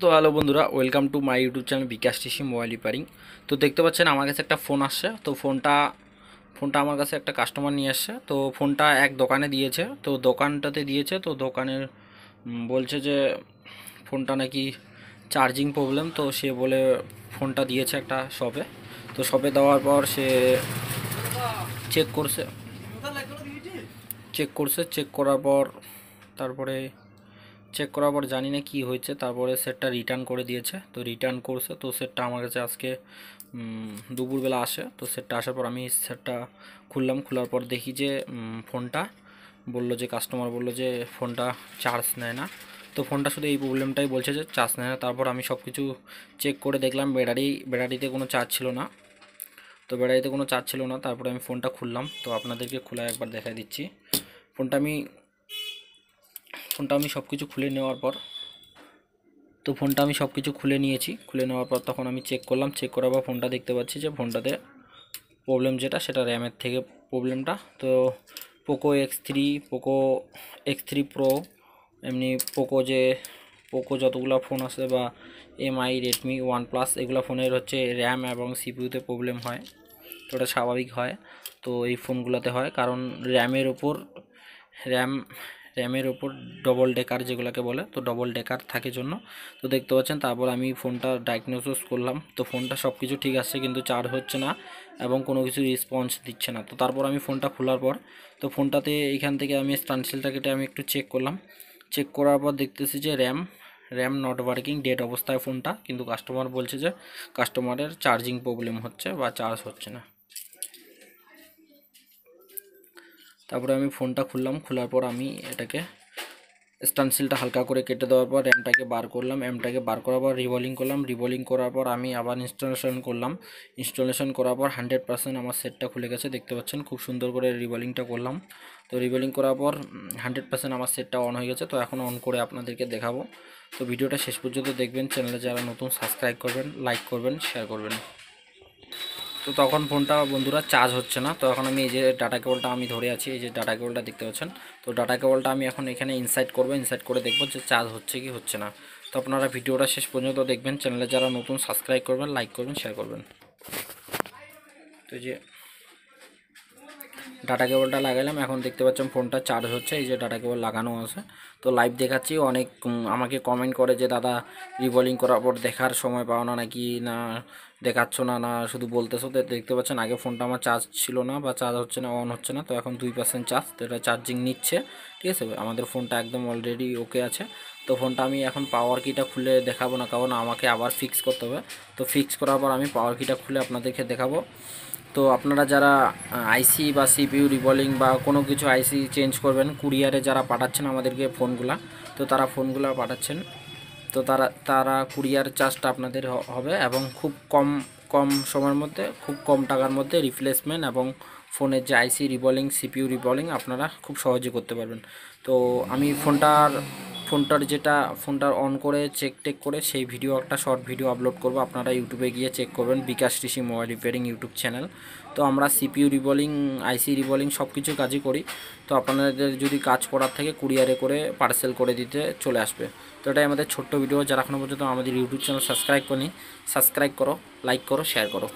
তো হ্যালো বন্ধুরা, welcome to my YouTube channel Bikash TC mobile repairing. তো দেখতে পাচ্ছেন আমার কাছে একটা ফোন আসছে। তো ফোনটা আমার কাছে একটা কাস্টমার নিয়ে আসছে। তো ফোনটা এক দোকানে দিয়েছে, তো দোকানটাতে দিয়েছে। তো দোকানের বলছে যে ফোনটা নাকি চার্জিং প্রবলেম। তো সে বলে ফোনটা দিয়েছে একটা শপে। তো শপে দেওয়ার পর সে চেক করছে চেক করার পর তারপরে জানি না কি হয়েছে। তারপরে সেটটা রিটার্ন করে দিয়েছে। তো রিটার্ন করছে, তো সেটটা আমার কাছে আজকে দুপুরবেলা আসে। তো সেটটা আসার পর আমি সেটটা খুললাম। খোলার পর দেখি যে ফোনটা কাস্টমার বললো যে ফোনটা চার্জ নেয় না। তো ফোনটা শুধু এই প্রবলেমটাই বলছে যে চার্জ নেয় না। তারপর আমি সব কিছু চেক করে দেখলাম ব্যাটারিতে কোনো চার্জ ছিল না। তারপরে আমি ফোনটা খুললাম। তো আপনাদেরকে খোলা একবার দেখাই দিচ্ছি। ফোনটা আমি সব কিছু খুলে নেওয়ার পর খুলে নিয়েছি। খুলে নেওয়ার পর তখন আমি চেক করলাম। চেক করার পর ফোনটা দেখতে পাচ্ছি যে ফোনটাতে প্রবলেম যেটা সেটা র্যামের থেকে প্রবলেমটা। তো পোকো X3 প্রো, এমনি পোকো যতগুলো ফোন আছে বা MI, রেডমি, ওয়ানপ্লাস এগুলো ফোনের হচ্ছে র্যাম এবং সিপিইউতে প্রবলেম হয়। তো ওটা স্বাভাবিক হয়। তো এই ফোনগুলোতে হয় কারণ র্যাম র্যামের ওপর ডবল ডেকার যেগুলোকে বলে, তো ডবল ডেকার থাকে জন্য। তো দেখতে পাচ্ছেন। তারপর আমি ফোনটা ডায়াগনোসিস করলাম। তো ফোনটা সব কিছু ঠিক আছে, কিন্তু চার্জ হচ্ছে না এবং কোনো কিছু রেসপন্স দিচ্ছে না। তো তারপর আমি ফোনটা খোলার পর ফোনটাতে এইখান থেকে আমি স্টানসিলটা কেটে আমি একটু চেক করলাম। চেক করার পর দেখতেছি যে র্যাম নট ওয়ার্কিং, ডেড অবস্থায় ফোনটা। কিন্তু কাস্টমার বলছে যে কাস্টমারের চার্জিং প্রবলেম হচ্ছে বা চার্জ হচ্ছে না। তারপরে আমি ফোনটা খুললাম। খোলার পর আমি এটাকে স্টানসিলটা হালকা করে কেটে দেওয়ার পর র্যামটাকে বার করলাম। র্যামটাকে বার করার পর রিভলিং করলাম। রিভলিং করার পর আমি আবার ইনস্টলেশন করলাম। ইনস্টলেশন করার পর 100% আমার সেটটা খুলে গেছে। দেখতে পাচ্ছেন খুব সুন্দর করে রিভলিংটা করলাম। তো রিভলিং করার পর 100% আমার সেটটা অন হয়ে গেছে। তো এখন অন করে আপনাদেরকে দেখাবো। তো ভিডিওটা শেষ পর্যন্ত দেখবেন। চ্যানেলে যারা নতুন সাবস্ক্রাইব করবেন, লাইক করবেন, শেয়ার করবেন। তো তখন ফোনটা বন্ধুরা চার্জ হচ্ছে না। তো এখন আমি এই যে ডাটা কেবলটা আমি ধরে আছি, এই যে ডাটা কেবলটা দেখতে পাচ্ছেন। তো ডাটা কেবলটা আমি এখন এখানে ইনসাইড করব। ইনসাইড করে দেখব যে চার্জ হচ্ছে কি হচ্ছে না। তো আপনারা ভিডিওটা শেষ পর্যন্ত দেখবেন। চ্যানেলে যারা নতুন সাবস্ক্রাইব করবেন, লাইক করবেন, শেয়ার করবেন। তো এই যে ডাটা কেবলটা লাগালাম। এখন দেখতে পাচ্ছেন ফোনটা চার্জ হচ্ছে। এই যে ডাটা কেবল লাগানো আছে। তো লাইভ দেখাচ্ছি। অনেক আমাকে কমেন্ট করে যে দাদা রিভলিং করার পর দেখার সময় পাও না নাকি, না দেখাচ্ছ না, না শুধু বলতেছো। তো দেখতে পাচ্ছেন আগে ফোনটা আমার চার্জ ছিল না বা চার্জ হচ্ছে না, অন হচ্ছে না। তো এখন 2% চার্জ, তো এটা চার্জিং নিচ্ছে। ঠিক আছে, আমাদের ফোনটা একদম অলরেডি ওকে আছে। তো ফোনটা আমি এখন পাওয়ার কিটা খুলে দেখাবো না, কারণ আমাকে আবার ফিক্স করতে হবে। তো ফিক্স করার পর আমি পাওয়ার কিটা খুলে আপনাদেরকে দেখাবো। তো আপনারা যারা আইসি বা সিপিইউ রিভলিং বা কোনো কিছু আইসি চেঞ্জ করবেন, কুরিয়ারে যারা পাঠাচ্ছেন আমাদেরকে ফোনগুলা, তো তারা ফোনগুলো পাঠাচ্ছেন। তো তারা কুরিয়ার চার্জটা আপনাদের হবে এবং খুব কম কম সময়ের মধ্যে, খুব কম টাকার মধ্যে রিপ্লেসমেন্ট এবং ফোনের যে আইসি রিভলিং, সিপিইউ রিভলিং আপনারা খুব সহজে করতে পারবেন। তো আমি ফোনটার অন করে চেক করে সেই ভিডিও, একটা শর্ট ভিডিও আপলোড করব। আপনারা ইউটিউবে গিয়ে চেক করবেন, Bikash TC mobile repairing YouTube channel. তো আমরা সিপিইউ রিভলিং, আইসি রিভলিং সব কিছু কাজই করি। তো আপনাদের যদি কাজ করার থেকে কুরিয়ারে করে পার্সেল করে দিতে চলে আসবে। তো এটাই আমাদের ছোট্ট ভিডিও। যারা এখনও পর্যন্ত আমাদের ইউটিউব চ্যানেল সাবস্ক্রাইব করো, লাইক করো, শেয়ার করো।